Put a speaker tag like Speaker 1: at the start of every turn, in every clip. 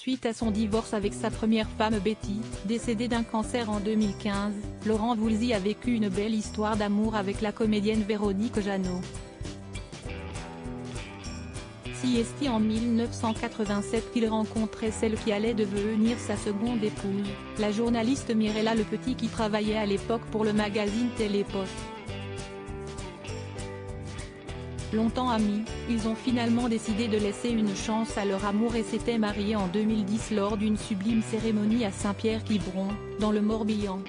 Speaker 1: Suite à son divorce avec sa première femme Betty, décédée d'un cancer en 2015, Laurent Voulzy a vécu une belle histoire d'amour avec la comédienne Véronique Jeannot. C'est en 1987 qu'il rencontrait celle qui allait devenir sa seconde épouse, la journaliste Mirella Le Petit qui travaillait à l'époque pour le magazine Télépoche. Longtemps amis, ils ont finalement décidé de laisser une chance à leur amour et s'étaient mariés en 2010 lors d'une sublime cérémonie à Saint-Pierre-Quiberon, dans le Morbihan.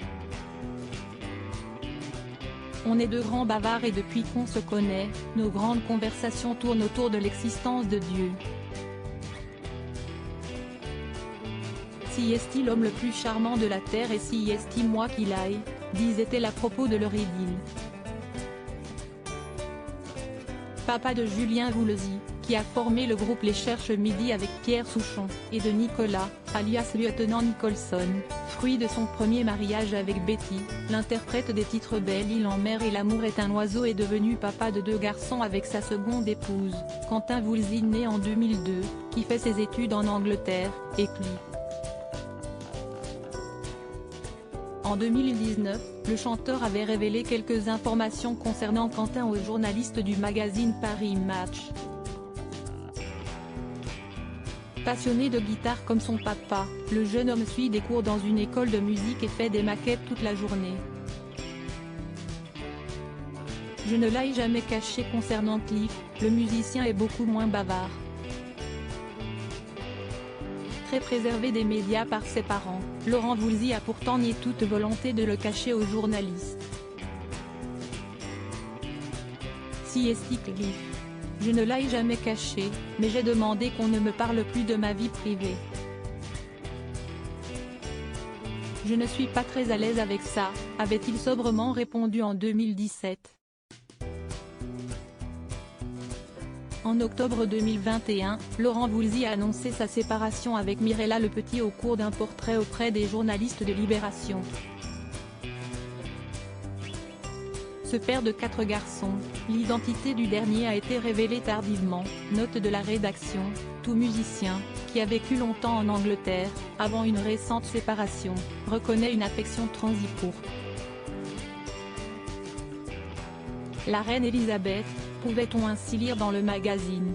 Speaker 1: On est de grands bavards et depuis qu'on se connaît, nos grandes conversations tournent autour de l'existence de Dieu. Si est-il l'homme le plus charmant de la terre et si est-il moi qui l'aille, disait-elle à propos de leur idylle. Papa de Julien Voulzy, qui a formé le groupe Les Cherches Midi avec Pierre Souchon, et de Nicolas, alias Lieutenant Nicholson, fruit de son premier mariage avec Betty, l'interprète des titres Belle Île en mer et L'amour est un oiseau est devenu papa de 2 garçons avec sa seconde épouse, Quentin Voulzy né en 2002, qui fait ses études en Angleterre, et Cli. En 2019, le chanteur avait révélé quelques informations concernant Quentin aux journalistes du magazine Paris Match. Passionné de guitare comme son papa, le jeune homme suit des cours dans une école de musique et fait des maquettes toute la journée. Je ne l'ai jamais caché concernant Cliff, le musicien est beaucoup moins bavard. Très préservé des médias par ses parents, Laurent Voulzy a pourtant nié toute volonté de le cacher aux journalistes. Si est-il Cliff. Je ne l'ai jamais caché, mais j'ai demandé qu'on ne me parle plus de ma vie privée. Je ne suis pas très à l'aise avec ça, avait-il sobrement répondu en 2017. En octobre 2021, Laurent Voulzy a annoncé sa séparation avec Mirella Le Petit au cours d'un portrait auprès des journalistes de Libération. Ce père de 4 garçons, l'identité du dernier a été révélée tardivement, note de la rédaction, tout musicien, qui a vécu longtemps en Angleterre, avant une récente séparation, reconnaît une affection transie pour la reine Elisabeth, pouvait-on ainsi lire dans le magazine.